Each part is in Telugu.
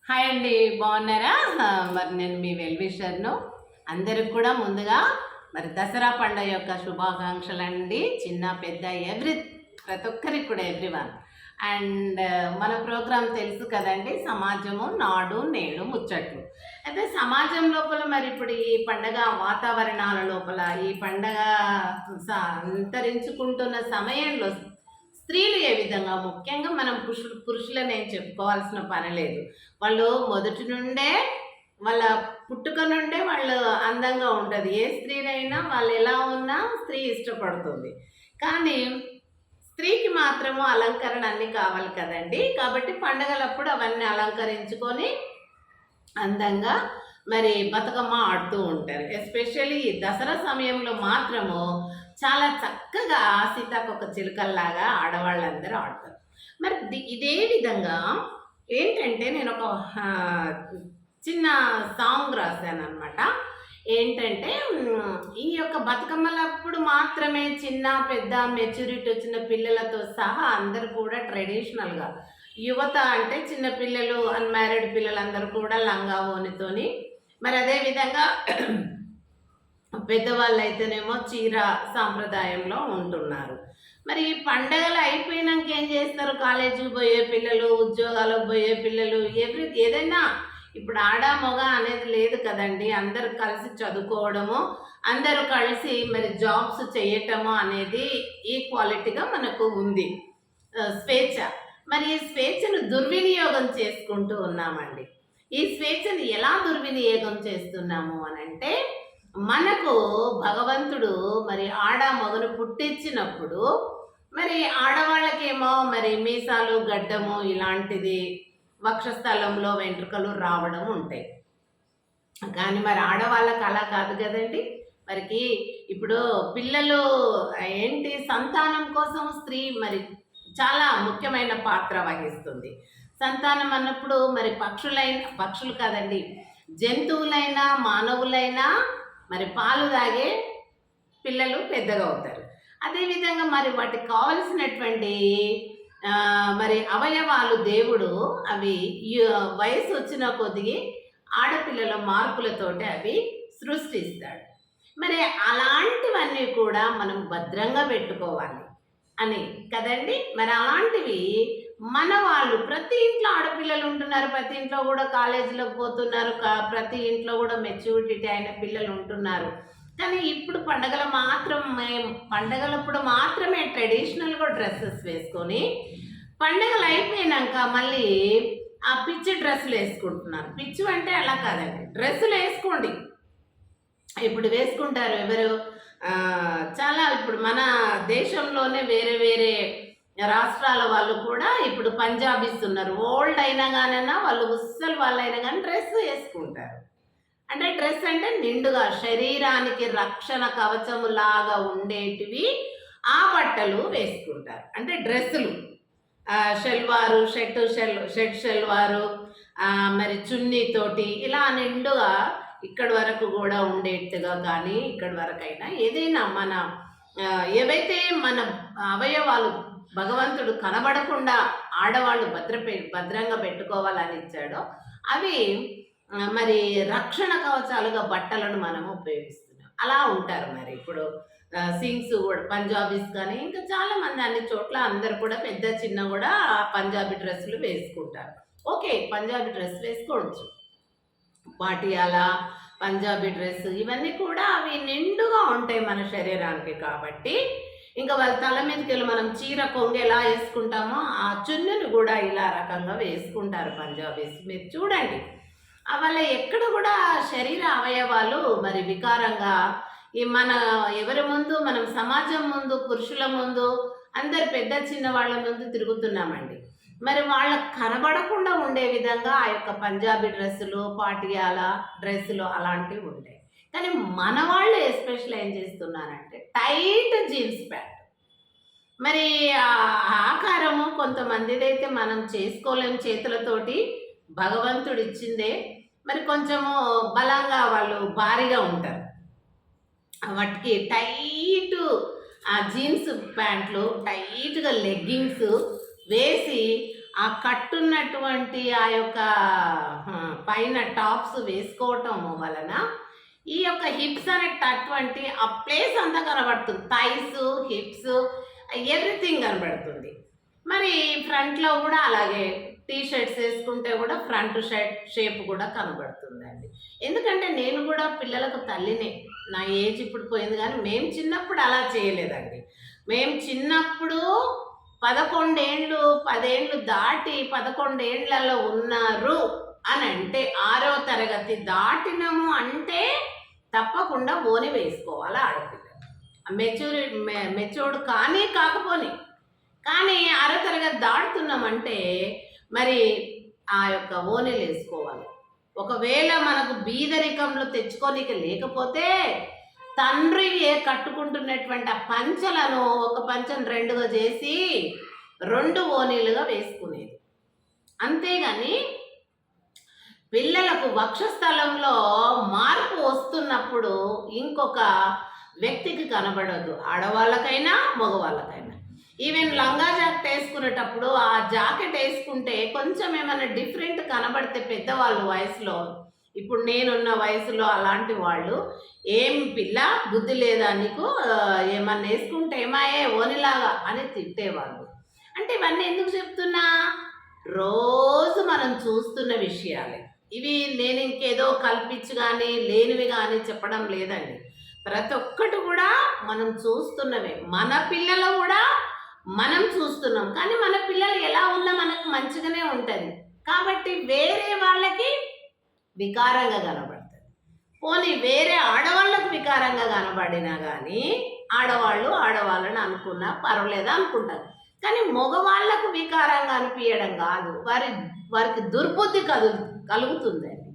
హాయ్ అండి, బాగున్నారా? మరి నేను మీ వెల్విషర్ను. అందరికి కూడా ముందుగా మరి దసరా పండుగ యొక్క శుభాకాంక్షలు అండి. చిన్న పెద్ద ప్రతి ఒక్కరికి కూడా ఎవ్రీవన్. అండ్ మన ప్రోగ్రాం తెలుసు కదండి, సమాజము నాడు నేడు ముచ్చట్లు. అయితే సమాజం లోపల మరి ఇప్పుడు ఈ పండగ వాతావరణాల లోపల ఈ పండగ అంతరించుకుంటున్న సమయంలో స్త్రీలు ఏ విధంగా, ముఖ్యంగా మనం పురుషులని ఏం చెప్పుకోవాల్సిన పని లేదు. వాళ్ళు మొదటి నుండే వాళ్ళ పుట్టుక నుండే వాళ్ళు అందంగా ఉంటుంది. ఏ స్త్రీనైనా వాళ్ళు ఎలా ఉన్నా స్త్రీ ఇష్టపడుతుంది. కానీ స్త్రీకి మాత్రము అలంకరణ అన్నీ కావాలి కదండి. కాబట్టి పండగలప్పుడు అవన్నీ అలంకరించుకొని అందంగా మరి బతుకమ్మ ఆడుతూ ఉంటారు. ఎస్పెషల్లీ దసరా సమయంలో మాత్రము చాలా చక్కగా సీతాకొక చిలుకల్లాగా ఆడవాళ్ళందరూ ఆడతారు. మరి ఇదే విధంగా ఏంటంటే నేను ఒక చిన్న సాంగ్ రాశాను అనమాట. ఏంటంటే ఈ యొక్క బతుకమ్మలప్పుడు మాత్రమే చిన్న పెద్ద మెచ్యూరిటీ వచ్చిన పిల్లలతో సహా అందరూ కూడా ట్రెడిషనల్గా, యువత అంటే చిన్న పిల్లలు, అన్మ్యారీడ్ పిల్లలందరూ కూడా లంగా ఓనితోని, మరి అదేవిధంగా పెద్దవాళ్ళు అయితేనేమో చీర సాంప్రదాయంలో ఉంటున్నారు. మరి ఈ పండగలు అయిపోయినాక ఏం చేస్తారు? కాలేజీకి పోయే పిల్లలు, ఉద్యోగాలకు పోయే పిల్లలు, ఏదైనా ఇప్పుడు ఆడ మగ అనేది లేదు కదండి. అందరూ కలిసి చదువుకోవడము, అందరూ కలిసి మరి జాబ్స్ చేయటము అనేది ఈక్వాలిటీగా మనకు ఉంది, స్వేచ్ఛ. మరి ఈ స్వేచ్ఛను దుర్వినియోగం చేసుకుంటూ ఉన్నామండి. ఈ స్వేచ్ఛను ఎలా దుర్వినియోగం చేస్తున్నాము అని అంటే, మనకు భగవంతుడు మరి ఆడ మగను పుట్టించినప్పుడు మరి ఆడవాళ్ళకేమో మరి మీసాలు గడ్డము ఇలాంటిది, వక్షస్థలంలో వెంట్రుకలు రావడం ఉంటాయి. కానీ మరి ఆడవాళ్ళకి అలా కాదు కదండి. మరికి ఇప్పుడు పిల్లలు ఏంటి, సంతానం కోసం స్త్రీ మరి చాలా ముఖ్యమైన పాత్ర వహిస్తుంది. సంతానం అన్నప్పుడు మరి పక్షులు కాదండి, జంతువులైనా మానవులైనా మరి పాలు తాగే పిల్లలు పెద్దగా అవుతారు. అదేవిధంగా మరి వాటికి కావలసినటువంటి మరి అవయవాలు దేవుడు అవి వయసు వచ్చిన కొద్దిగా ఆడపిల్లల మార్పులతోటి అవి సృష్టిస్తాడు. మరి అలాంటివన్నీ కూడా మనం భద్రంగా పెట్టుకోవాలి అని కదండి. మరి అలాంటివి మన వాళ్ళు, ప్రతి ఇంట్లో ఆడపిల్లలు ఉంటున్నారు, ప్రతి ఇంట్లో కూడా కాలేజీలోకి పోతున్నారు, ప్రతి ఇంట్లో కూడా మెచ్యూరిటీ అయిన పిల్లలు ఉంటున్నారు. కానీ ఇప్పుడు పండగలప్పుడు మాత్రమే ట్రెడిషనల్గా డ్రెస్సెస్ వేసుకొని, పండగలు అయిపోయినాక మళ్ళీ ఆ పిచ్చి డ్రెస్సులు వేసుకుంటున్నారు. పిచ్చి అంటే అలా కాదండి, డ్రెస్సులు వేసుకోండి. ఇప్పుడు వేసుకుంటారు ఎవరు, చాలా ఇప్పుడు మన దేశంలోనే వేరే వేరే రాష్ట్రాల వాళ్ళు కూడా ఇప్పుడు పంజాబీస్ ఉన్నారు. ఓల్డ్ అయినా కానైనా వాళ్ళు, ముసలి వాళ్ళు అయినా కానీ డ్రెస్ వేసుకుంటారు. అంటే డ్రెస్ అంటే నిండుగా శరీరానికి రక్షణ కవచము లాగా ఉండేటివి ఆ బట్టలు వేసుకుంటారు. అంటే డ్రెస్సులు, షెల్వారు, షెట్ షెల్వారు, మరి చున్నీతోటి ఇలా నిండుగా ఇక్కడి వరకు కూడా ఉండేట్టుగా, కానీ ఇక్కడి వరకు అయినా ఏదైనా మన ఏవైతే మన అవయవాలు భగవంతుడు కనబడకుండా ఆడవాళ్ళు భద్రంగా పెట్టుకోవాలని ఇచ్చాడో అవి మరి రక్షణ కవచాలుగా బట్టలను మనం ఉపయోగిస్తున్నాం. అలా ఉంటారు. మరి ఇప్పుడు సింగ్స్ కూడా పంజాబీస్ కానీ ఇంకా చాలామంది అన్ని చోట్ల అందరు కూడా పెద్ద చిన్న కూడా పంజాబీ డ్రెస్సులు వేసుకుంటారు. ఓకే, పంజాబీ డ్రెస్ వేసుకోవచ్చు, పాటియాలా పంజాబీ డ్రెస్, ఇవన్నీ కూడా అవి నిండుగా ఉంటాయి మన శరీరానికి. కాబట్టి ఇంకా వాళ్ళ తల మీదకి వెళ్ళి మనం చీర కొంగు ఎలా వేసుకుంటామో ఆ చున్నీని కూడా ఇలా రకంగా వేసుకుంటారు పంజాబీస్. మీరు చూడండి, వాళ్ళ ఎక్కడ కూడా శరీర అవయవాలు మరి వికారంగా మన ఎవరి ముందు, మనం సమాజం ముందు, పురుషుల ముందు, అందరు పెద్ద చిన్న వాళ్ళ ముందు తిరుగుతున్నామండి. మరి వాళ్ళకు కనబడకుండా ఉండే విధంగా ఆ యొక్క పంజాబీ డ్రెస్సులు, పాటియాల డ్రెస్సులు అలాంటివి ఉంటాయి. కానీ మన వాళ్ళు ఎస్పెషల్ ఏం చేస్తున్నారంటే టైట్ జీన్స్ ప్యాంట్. మరి ఆకారము కొంతమందిదైతే మనం చేసుకోలేము చేతులతోటి, భగవంతుడు ఇచ్చిందే. మరి కొంచెము బలంగా వాళ్ళు భారీగా ఉంటారు, వాటికి టైట్ ఆ జీన్స్ ప్యాంట్లు, టైట్గా లెగ్గింగ్స్ వేసి ఆ కట్టున్నటువంటి ఆ యొక్క పైన టాప్స్ వేసుకోవటం వలన ఈ యొక్క హిప్స్ అనేటటువంటి ఆ ప్లేస్ అంతా కనబడుతుంది. థైస్, హిప్స్, ఎవ్రీథింగ్ కనబడుతుంది. మరి ఫ్రంట్లో కూడా అలాగే టీ షర్ట్స్ వేసుకుంటే కూడా ఫ్రంట్ షేప్ కూడా కనబడుతుందండి. ఎందుకంటే నేను కూడా పిల్లలకు తల్లినే. నా ఏజ్ ఇప్పుడు పోయింది కానీ మేము చిన్నప్పుడు అలా చేయలేదండి. మేము చిన్నప్పుడు 11 ఏళ్ళు 10 ఏళ్ళు దాటి 11 ఏళ్లలో ఉన్నారు అని అంటే 6వ తరగతి దాటినము అంటే తప్పకుండా ఓని వేసుకోవాలి ఆడపిల్ల. మెచ్యూర్డ్ కానీ కాకపోని కానీ 6వ తరగతి దాటుతున్నామంటే మరి ఆ యొక్క ఓనీలు వేసుకోవాలి. ఒకవేళ మనకు బీదరికంలో తెచ్చుకోనికి లేకపోతే తండ్రి కట్టుకుంటున్నటువంటి ఆ పంచలను ఒక పంచను 2గా చేసి 2 ఓనీలుగా వేసుకునేది. అంతేగాని పిల్లలకు వక్షస్థలంలో మార్పు వస్తున్నప్పుడు ఇంకొక వ్యక్తికి కనబడదు, ఆడవాళ్ళకైనా మగవాళ్ళకైనా. ఈవెన్ లంగా జాకెట్ వేసుకునేటప్పుడు ఆ జాకెట్ వేసుకుంటే కొంచెం ఏమైనా డిఫరెంట్ కనబడితే పెద్దవాళ్ళు వయసులో, ఇప్పుడు నేనున్న వయసులో అలాంటి వాళ్ళు, ఏం పిల్ల బుద్ధి లేదా నీకు, ఏమన్నా వేసుకుంటే ఏమాయే ఓనిలాగా అని తిట్టేవాళ్ళు. అంటే ఇవన్నీ ఎందుకు చెప్తున్నా, రోజు మనం చూస్తున్న విషయాలే ఇవి. నేను ఇంకేదో కల్పించి కానీ లేనివి కానీ చెప్పడం లేదండి. ప్రతి ఒక్కటి కూడా మనం చూస్తున్నవే. మన పిల్లలు కూడా మనం చూస్తున్నాం, కానీ మన పిల్లలు ఎలా ఉన్నా మనకు మంచిగానే ఉంటుంది. కాబట్టి వేరే వాళ్ళకి వికారంగా కనబడుతుంది. పోనీ వేరే ఆడవాళ్ళకు వికారంగా కనబడినా కానీ ఆడవాళ్ళని అనుకున్నా పర్వాలేదు అనుకుంటారు. కానీ మగవాళ్ళకు వికారంగా అనిపించడం కాదు, వారికి దుర్బుద్ధి కలుగుతుందండి.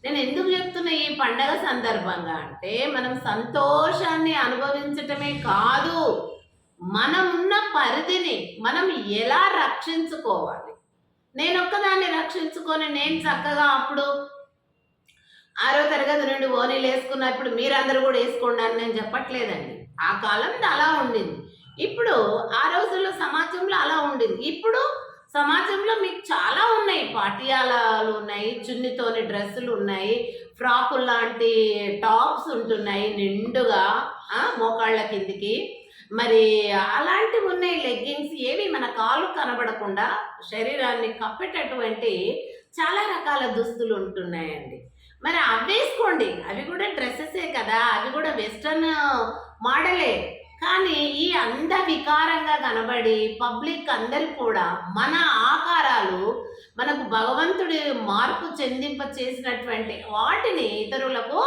నేను ఎందుకు చెప్తున్నా ఈ పండగ సందర్భంగా అంటే, మనం సంతోషాన్ని అనుభవించటమే కాదు, మనం ఉన్న పరిధిని మనం ఎలా రక్షించుకోవాలి. నేను ఒక్కదాన్ని రక్షించుకొని నేను చక్కగా అప్పుడు 6వ తరగతి నుండి ఓనీలు వేసుకున్నా, ఇప్పుడు మీరందరూ కూడా వేసుకోండి అని నేను చెప్పట్లేదండి. ఆ కాలంలో అలా ఉండింది. ఇప్పుడు ఆ రోజుల్లో సమాజంలో అలా ఉండింది. ఇప్పుడు సమాజంలో మీకు చాలా ఉన్నాయి, పాటియాలాలు ఉన్నాయి, చున్నితోని డ్రెస్సులు ఉన్నాయి, ఫ్రాకులు లాంటి టాప్స్ ఉంటున్నాయి నిండుగా మోకాళ్ళ కిందికి. మరి అలాంటివి ఉన్నాయి, లెగ్గింగ్స్, ఏవి మన కాళ్ళు కనబడకుండా శరీరాన్ని కప్పేటటువంటి చాలా రకాల దుస్తులు ఉంటున్నాయండి. మరి అవి వేసుకోండి, అవి కూడా డ్రెస్సెసే కదా, అవి కూడా వెస్ట్రన్ మోడలే. కానీ ఈ అంద వికారంగా కనబడి పబ్లిక్ అందరి కూడా మన ఆకారాలు మనకు భగవంతుడి మార్పు చెందింప చేసినటువంటి వాటిని ఇతరులకు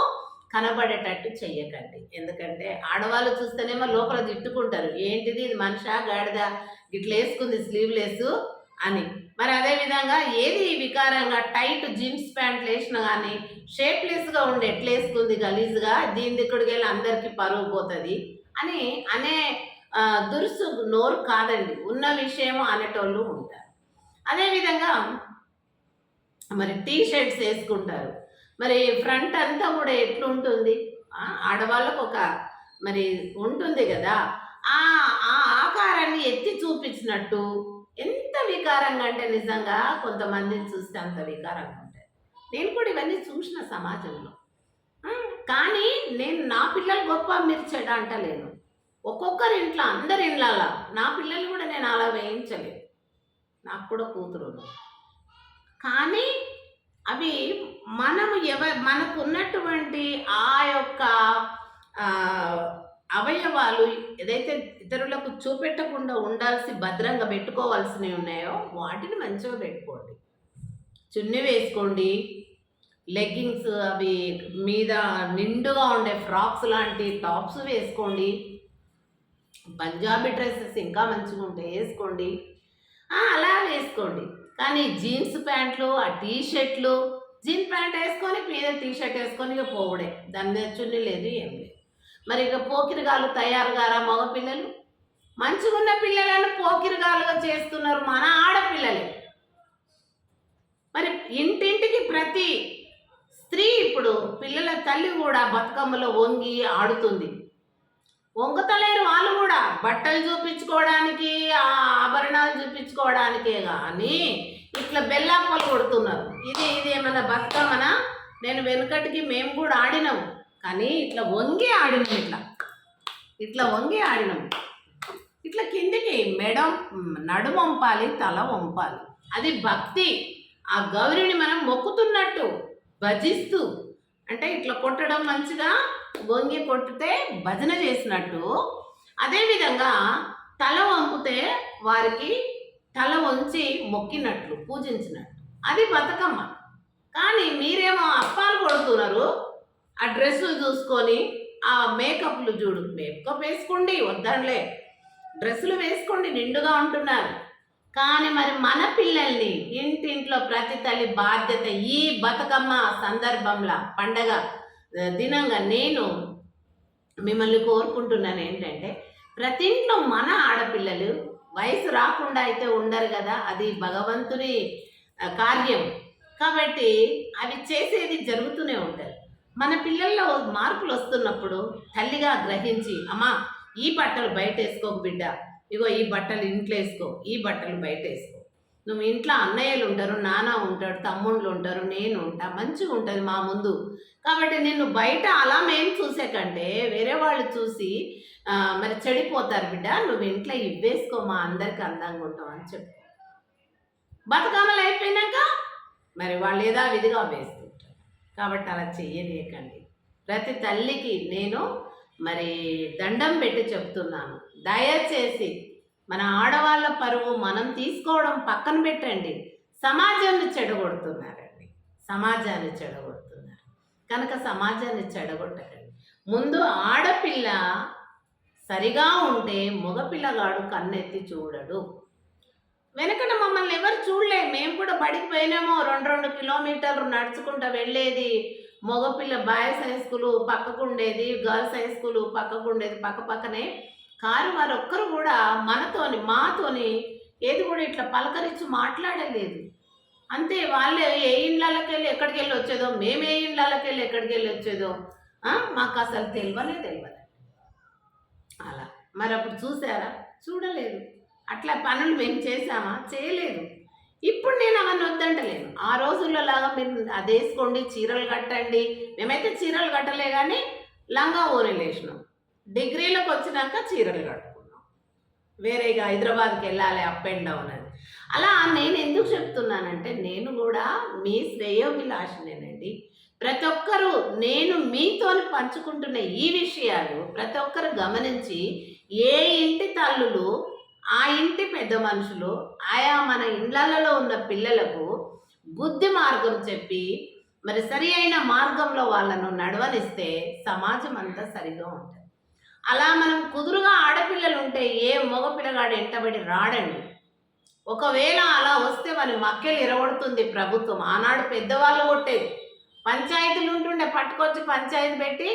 కనబడేటట్టు చెయ్యకండి. ఎందుకంటే ఆడవాళ్ళు చూస్తేనేమో లోపల తిట్టుకుంటారు, ఏంటిది ఇది మనిషా గాడిద ఇట్లా వేసుకుంది స్లీవ్లెస్ అని. మరి అదేవిధంగా ఏది వికారంగా టైట్ జీన్స్ ప్యాంట్లు వేసినా కానీ షేప్లెస్గా ఉండి ఎట్లా వేసుకుంది గలీజ్గా, దీని దిక్కుడికి వెళ్ళి అందరికీ పరువు పోతుంది అని అనే దురుసు నోరు కాదండి, ఉన్న విషయం అనేటోళ్ళు ఉంటారు. అదేవిధంగా మరి టీ షర్ట్స్ వేసుకుంటారు. మరి ఫ్రంట్ అంతా కూడా ఎట్లుంటుంది, ఆడవాళ్ళకు ఒక మరి ఉంటుంది కదా, ఆ ఆకారాన్ని ఎత్తి చూపించినట్టు. ఎంత వికారంగా అంటే నిజంగా కొంతమందిని చూస్తే అంత వికారంగా ఉంటాయి. నేను కూడా ఇవన్నీ చూసిన సమాజంలో. కానీ నేను నా పిల్లలు గొప్ప మీరు చెడ అంటలేను. ఒక్కొక్కరి ఇంట్లో అందరి ఇళ్ళలా నా పిల్లలు కూడా నేను అలా వేయించలేదు, నాకు కూడా కూతురు. కానీ అవి మనకు ఉన్నటువంటి ఆ యొక్క అవయవాలు ఏదైతే ఇతరులకు చూపెట్టకుండా ఉండాల్సి భద్రంగా పెట్టుకోవాల్సినవి ఉన్నాయో వాటిని మంచిగా పెట్టుకోండి. చున్నీ వేసుకోండి, లెగ్గింగ్స్ అవి మీద నిండుగా ఉండే ఫ్రాక్స్ లాంటి టాప్స్ వేసుకోండి, పంజాబీ డ్రెస్సెస్ ఇంకా మంచిగా ఉంటాయి వేసుకోండి, అలా వేసుకోండి. కానీ జీన్స్ ప్యాంట్లు, ఆ టీ షర్ట్లు, జీన్స్ ప్యాంట్ వేసుకొని మీద టీ షర్ట్ వేసుకొని ఇక పోవడే, దాని మీద చున్నీ లేదు ఏం లేదు. మరి ఇక పోకిరిగాళ్ళు తయారుగారా మగపిల్లలు? మంచిగా ఉన్న పిల్లలను పోకిరిగాలుగా చేస్తున్నారు మన ఆడపిల్లలే. మరి ఇంటింటికి ప్రతి స్త్రీ ఇప్పుడు పిల్లల తల్లి కూడా బతుకమ్మలో వంగి ఆడుతుంది. వంగుతలేరు వాళ్ళు కూడా, బట్టలు చూపించుకోవడానికి ఆభరణాలు చూపించుకోవడానికే కానీ ఇట్లా బెల్లాపలు కొడుతున్నారు. ఇది ఏమన్నా బతుకమ్మనా? నేను వెనుకటికి మేము కూడా ఆడినాం, కానీ ఇట్లా వంగి ఆడినాం, ఇట్లా వంగి ఆడినాం. ఇట్లా కిందికి నడుము వంపాలి, తల వంపాలి. అది భక్తి. ఆ గౌరిని మనం మొక్కుతున్నట్టు భజిస్తూ, అంటే ఇట్లా కొట్టడం మంచిగా వంగి కొట్టితే భజన చేసినట్టు. అదేవిధంగా తల వంపితే వారికి తల వంచి మొక్కినట్లు, పూజించినట్టు. అది బతుకమ్మ. కానీ మీరేమో అప్పాలు కొడుతున్నారు, ఆ డ్రెస్సులు చూసుకొని, ఆ మేకప్లు చూడు. మేకప్ వేసుకోండి, వద్దనులే, డ్రెస్సులు వేసుకోండి, నిండుగా ఉంటున్నారు. కానీ మరి మన పిల్లల్ని ఇంటింట్లో ప్రతి తల్లి బాధ్యత. ఈ బతుకమ్మ సందర్భంలో, పండగ దినంగా నేను మిమ్మల్ని కోరుకుంటున్నాను ఏంటంటే, ప్రతి ఇంట్లో మన ఆడపిల్లలు వయసు రాకుండా అయితే ఉండరు కదా, అది భగవంతుని కార్యం. కాబట్టి అవి చేసేది జరుగుతూనే ఉంటారు. మన పిల్లల్లో మార్పులు వస్తున్నప్పుడు తల్లిగా గ్రహించి, అమ్మా ఈ బట్టలు బయట వేసుకోకు బిడ్డ, ఇగో ఈ బట్టలు ఇంట్లో వేసుకో, ఈ బట్టలు బయట వేసుకో. నువ్వు ఇంట్లో అన్నయ్యలు ఉంటారు, నాన్న ఉంటాడు, తమ్ముళ్ళు ఉంటారు, నేను ఉంటా, మంచిగా ఉంటుంది మా ముందు. కాబట్టి నిన్ను బయట అలా మేము చూసే కంటే వేరే వాళ్ళు చూసి మరి చెడిపోతారు బిడ్డ, నువ్వు ఇంట్లో ఇవ్వేసుకో, మా అందరికి అందంగా ఉంటాం అని చెప్పు. బతుకమ్మలు అయిపోయినాక మరి వాళ్ళు ఏదో విధిగా వేస్తుంటారు. కాబట్టి అలా చెయ్యలేకండి. ప్రతి తల్లికి నేను మరి దండం పెట్టి చెప్తున్నాను, దయచేసి మన ఆడవాళ్ళ పరువు మనం తీసుకోవడం పక్కన పెట్టండి. సమాజాన్ని చెడగొడుతున్నారండి, సమాజాన్ని చెడగొడుతున్నారు. కనుక సమాజాన్ని చెడగొట్టకండి. ముందు ఆడపిల్ల సరిగా ఉంటే మగపిల్లగాడు కన్నెత్తి చూడడు. వెనకట మమ్మల్ని ఎవరు చూడలే, మేము కూడా బడికి పోయినామో 2 కిలోమీటర్లు నడుచుకుంటూ వెళ్ళేది. మగపిల్ల బాయ్స్ హై స్కూలు పక్కకు ఉండేది, గర్ల్స్ హై స్కూలు పక్కకు ఉండేది, పక్క పక్కనే. కారు వారు ఒక్కరు కూడా మాతోని ఏది కూడా ఇట్లా పలకరించి మాట్లాడలేదు. అంతే. వాళ్ళు ఏ ఇండ్లకి వెళ్ళి ఎక్కడికి వెళ్ళి వచ్చేదో, మేము ఏ ఇండ్లకి వెళ్ళి ఎక్కడికి వెళ్ళి వచ్చేదో మాకు అసలు తెలియదు. అలా మరి అప్పుడు చూసారా? చూడలేదు. అట్లా పనులు మేము చేసామా? చేయలేదు. ఇప్పుడు నేను అవన్నీ వద్దంటలేను. ఆ రోజుల్లో లాగా మీరు అది వేసుకోండి, చీరలు కట్టండి. మేమైతే చీరలు కట్టలే, కానీ లంగా ఓనీలు వేసినాం. డిగ్రీలకు వచ్చినాక చీరలు కట్టుకున్నాం. వేరేగా హైదరాబాద్కి వెళ్ళాలి, అప్ అండ్ డౌన్ అని. అలా నేను ఎందుకు చెప్తున్నానంటే, నేను కూడా మీ శ్రేయోభిలాషనేనండి. ప్రతి ఒక్కరూ నేను మీతో పంచుకుంటున్న ఈ విషయాలు ప్రతి ఒక్కరు గమనించి, ఏ ఇంటి తల్లులు, ఆ ఇంటి పెద్ద మనుషులు, ఆయా మన ఇండ్లలో ఉన్న పిల్లలకు బుద్ధి మార్గం చెప్పి మరి సరి అయిన మార్గంలో వాళ్ళను నడవనిస్తే సమాజం అంతా సరిగా ఉంటుంది. అలా మనం కుదురుగా ఆడపిల్లలు ఉంటే ఏ మగపిల్లగాడు ఎంటబడి రాడండి. ఒకవేళ అలా వస్తే వాని మక్కెలు ఇరగొడుతుంది ప్రభుత్వం. ఆనాడు పెద్దవాళ్ళు కొట్టేది, పంచాయతీలు ఉంటుండే, పట్టుకొచ్చి పంచాయతీ పెట్టి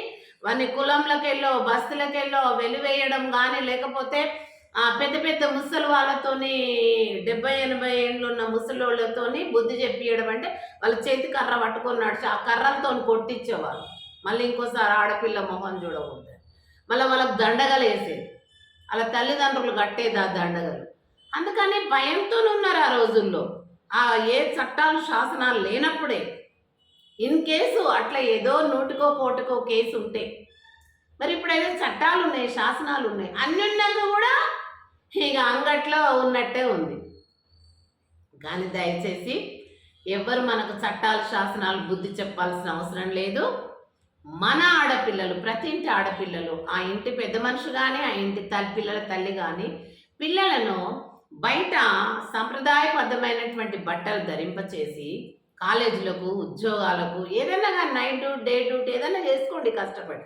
వాని కులంలోకెళ్ళో బస్తులకెళ్ళో వెలివేయడం కానీ, లేకపోతే పెద్ద పెద్ద ముసలి వాళ్ళతోని 70-80 ఏళ్ళు ఉన్న ముసలోళ్ళతోని బుద్ధి చెప్పియడం. అంటే వాళ్ళ చేతి కర్ర పట్టుకొని నడిచి ఆ కర్రలతో కొట్టించేవాళ్ళు. మళ్ళీ ఇంకోసారి ఆడపిల్ల మొహం చూడకూడదు. మళ్ళీ వాళ్ళకు దండగలు వేసేది, వాళ్ళ తల్లిదండ్రులు కట్టేది ఆ దండగలు. అందుకని భయంతో ఉన్నారు ఆ రోజుల్లో. ఏ చట్టాలు శాసనాలు లేనప్పుడే. ఇన్ కేసు అట్లా ఏదో నూటికో కోటికో కేసు ఉంటే, మరి ఇప్పుడు ఏదో చట్టాలు ఉన్నాయి, శాసనాలు ఉన్నాయి, అన్ని ఉన్నాక కూడా ఇక అంగట్లో ఉన్నట్టే ఉంది. కానీ దయచేసి ఎవరు మనకు చట్టాలు శాసనాలు బుద్ధి చెప్పాల్సిన అవసరం లేదు. మన ఆడపిల్లలు, ప్రతి ఇంటి ఆడపిల్లలు, ఆ ఇంటి పెద్ద మనిషి కానీ, ఆ ఇంటి పిల్లల తల్లి కానీ, పిల్లలను బయట సంప్రదాయబద్ధమైనటువంటి బట్టలు ధరింపచేసి కాలేజీలకు, ఉద్యోగాలకు, ఏదైనా కానీ నైట్ డ్యూటీ, డే డ్యూటీ ఏదైనా చేసుకోండి కష్టపడి.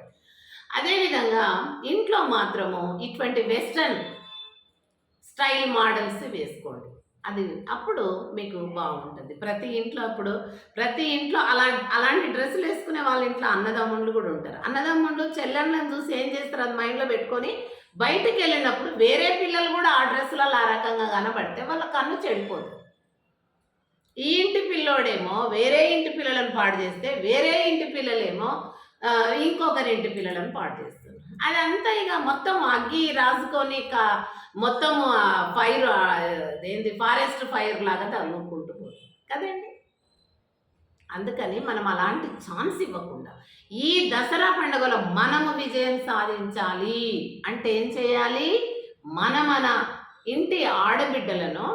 అదేవిధంగా ఇంట్లో మాత్రము ఇటువంటి వెస్ట్రన్ స్టైల్ మోడల్స్ వేసుకోండి. అది అప్పుడు మీకు బాగుంటుంది. ప్రతి ఇంట్లో అలాంటి డ్రెస్సులు వేసుకునే వాళ్ళ ఇంట్లో అన్నదమ్ముళ్ళు కూడా ఉంటారు. అన్నదమ్ముళ్ళు చెల్లెళ్ళని చూసి ఏం చేస్తారు, అది మైండ్లో పెట్టుకొని బయటకు వెళ్ళినప్పుడు వేరే పిల్లలు కూడా ఆ డ్రెస్సులలో ఆ రకంగా కనబడితే వాళ్ళ కన్ను చెడిపోతుంది. ఈ ఇంటి పిల్లోడేమో వేరే ఇంటి పిల్లలను పాడు చేస్తే, వేరే ఇంటి పిల్లలేమో ఇంకొకరి ఇంటి పిల్లలను పాడు చేస్తారు. అదంతా ఇక మొత్తం అగ్గి రాసుకొని మొత్తము ఫైర్ ఫారెస్ట్ ఫైర్ లాగా తగులుకుంటుంది. కదండి. అందుకని మనం అలాంటి ఛాన్స్ ఇవ్వకుండా ఈ దసరా పండుగలో మనము విజయం సాధించాలి అంటే ఏం చేయాలి? మన ఇంటి ఆడబిడ్డలను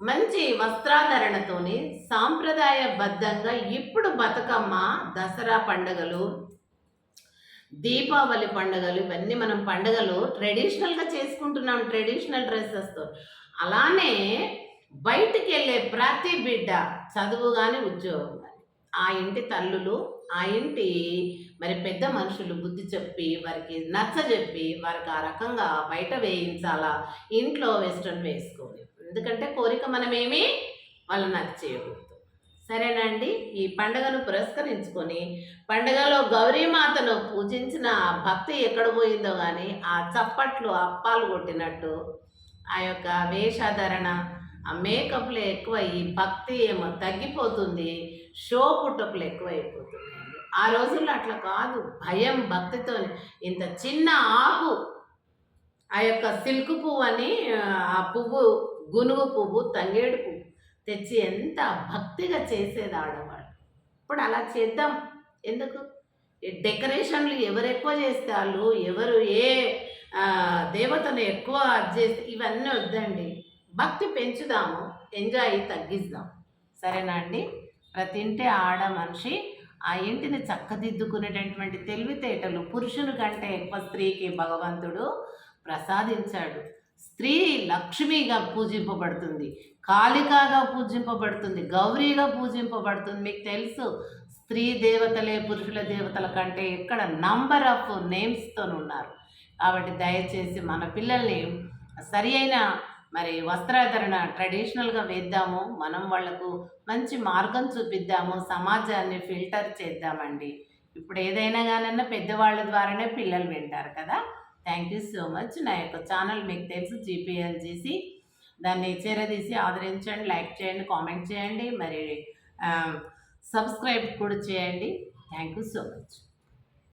మంచి వస్త్రాధరణతోని సాంప్రదాయబద్ధంగా ఇప్పుడు బతుకమ్మ, దసరా పండుగలు, దీపావళి పండుగలు ఇవన్నీ మనం పండుగలు ట్రెడిషనల్‌గా చేసుకుంటున్నాం ట్రెడిషనల్ డ్రెసెస్‌తో. అలానే బయటికెళ్ళే ప్రతి బిడ్డ చదువు గాని, ఉద్యోగం గాని, ఆ ఇంటి తల్లులు, ఆ ఇంటి మరి పెద్ద మనుషులు బుద్ధి చెప్పి, వారికి నచ్చజెప్పి, వారికి ఆ రకంగా బయట వేయించాలా, ఇంట్లో వెస్టర్న్ వేసుకోవాలి. ఎందుకంటే కోరిక మనమేమి వాళ్ళని నచ్చేయకూడదు. సరేనా అండి? ఈ పండుగను పురస్కరించుకొని పండుగలో గౌరీమాతను పూజించిన ఆ భక్తి ఎక్కడ పోయిందో గానీ, ఆ చప్పట్లు అప్పాలు కొట్టినట్టు, ఆ యొక్క వేషధారణ, ఆ మేకప్‌లు ఎక్కువ ఈ భక్తి ఏమో తగ్గిపోతుంది. షో పుటప్‌లు ఎక్కువైపోతున్నాయండి. ఆ రోజుల్లో అట్లా కాదు. భయం, భక్తితోని ఇంత చిన్న ఆకు ఆ యొక్క సిల్క్ పువ్వని ఆ పువ్వు గునుగు పువ్వు, తంగేడు పువ్వు తెచ్చి ఎంత భక్తిగా చేసేది ఆడవాళ్ళు. ఇప్పుడు అలా చేద్దాం. ఎందుకు? ఈ డెకరేషన్‌లు ఎవరెక్కువ చేస్తే ఆళ్ళు, ఎవరు ఏ దేవతను ఎక్కువ అది చేస్తే ఇవన్నీ వద్దండి. భక్తి పెంచుదాము, ఎంజాయ్ తగ్గిద్దాం. సరేనా అండి? ప్రతి ఇంటి ఆడ మనిషి ఆ ఇంటిని చక్కదిద్దుకునేటటువంటి తెలివితేటలు పురుషుని కంటే ఎక్కువ స్త్రీకి భగవంతుడు ప్రసాదించాడు. స్త్రీ లక్ష్మిగా పూజింపబడుతుంది, కాళికాగా పూజింపబడుతుంది, గౌరీగా పూజింపబడుతుంది. మీకు తెలుసు స్త్రీ దేవతలే పురుషుల దేవతల కంటే ఇక్కడ నంబర్ ఆఫ్ నేమ్స్తోనున్నారు. కాబట్టి దయచేసి మన పిల్లల్ని సరి అయిన మరి వస్త్రాధరణ ట్రెడిషనల్‌గా వేద్దాము. మనం వాళ్లకు మంచి మార్గం చూపిద్దాము. సమాజాన్ని ఫిల్టర్ చేద్దామండి. ఇప్పుడు ఏదైనా గానన్నా పెద్దవాళ్ళ ద్వారానే పిల్లలు వింటారు కదా! Thank you so much. నా యొక్క ఛానల్ మీకు తెలుసు జీపీఎల్జీసీ. దాన్ని చేరదీసి ఆదరించండి, లైక్ చేయండి, కామెంట్ చేయండి, మరి సబ్స్క్రైబ్ కూడా చేయండి. Thank you so much.